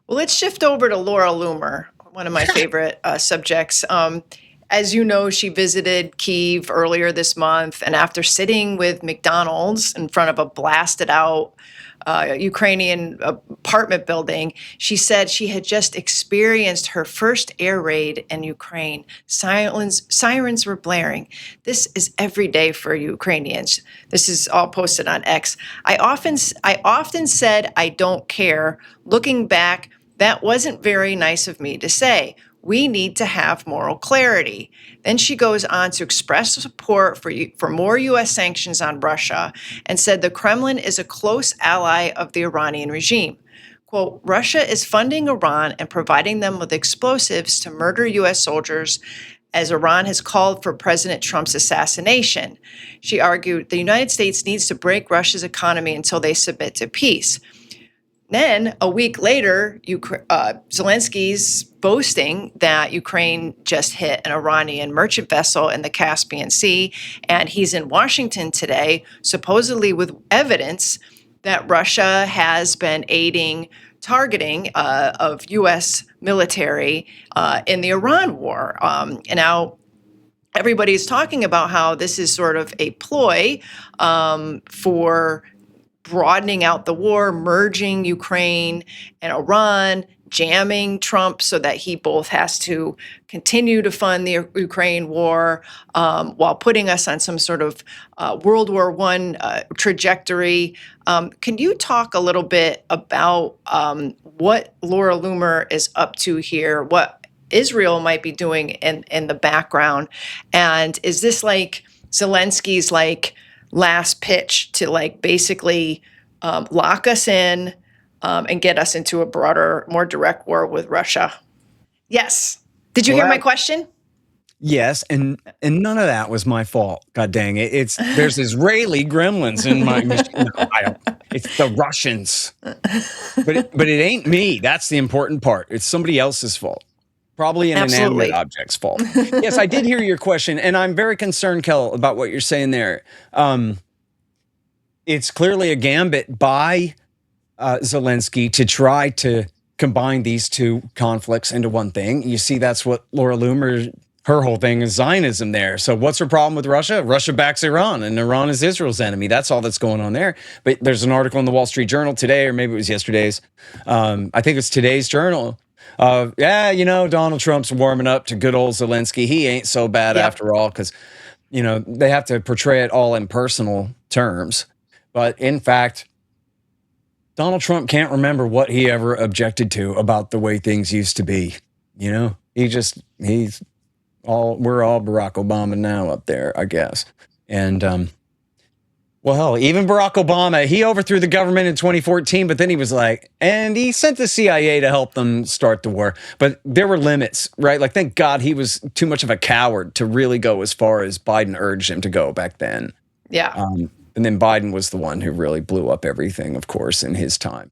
Well, let's shift over to Laura Loomer, one of my favorite subjects. As you know, she visited Kiev earlier this month, and after sitting with McDonald's in front of a blasted out Ukrainian apartment building, she said she had just experienced her first air raid in Ukraine. Sirens were blaring. This is every day for Ukrainians. This is all posted on X. I often said I don't care. Looking back, that wasn't very nice of me to say. We need to have moral clarity. Then she goes on to express support for more U.S. sanctions on Russia and said the Kremlin is a close ally of the Iranian regime. Quote, Russia is funding Iran and providing them with explosives to murder U.S. soldiers, as Iran has called for President Trump's assassination. She argued the United States needs to break Russia's economy until they submit to peace. Then, a week later, Zelensky's boasting that Ukraine just hit an Iranian merchant vessel in the Caspian Sea, and he's in Washington today, supposedly with evidence that Russia has been aiding targeting of U.S. military in the Iran war. And now everybody's talking about how this is sort of a ploy for broadening out the war, merging Ukraine and Iran, jamming Trump so that he both has to continue to fund the Ukraine war while putting us on some sort of World War I trajectory. Can you talk a little bit about what Laura Loomer is up to here, what Israel might be doing in the background? And is this like Zelensky's last pitch to basically lock us in and get us into a broader, more direct war with Russia? Yes. Did you hear my question? Yes, and none of that was my fault. God dang it! There's Israeli gremlins in my machine. It's the Russians, but it ain't me. That's the important part. It's somebody else's fault. Probably an inanimate object's fault. Yes, I did hear your question, and I'm very concerned, Kel, about what you're saying there. It's clearly a gambit by Zelensky to try to combine these two conflicts into one thing. You see, that's what Laura Loomer, her whole thing is Zionism there. So what's her problem with Russia? Russia backs Iran, and Iran is Israel's enemy. That's all that's going on there. But there's an article in the Wall Street Journal today, or maybe it was yesterday's. I think it's today's journal. Donald Trump's warming up to good old Zelensky. He ain't so bad after all, because, they have to portray it all in personal terms. But in fact, Donald Trump can't remember what he ever objected to about the way things used to be. We're all Barack Obama now up there, I guess. And, well, hell, even Barack Obama, he overthrew the government in 2014, but then he was and he sent the CIA to help them start the war. But there were limits, right? Thank God he was too much of a coward to really go as far as Biden urged him to go back then. Yeah. And then Biden was the one who really blew up everything, of course, in his time.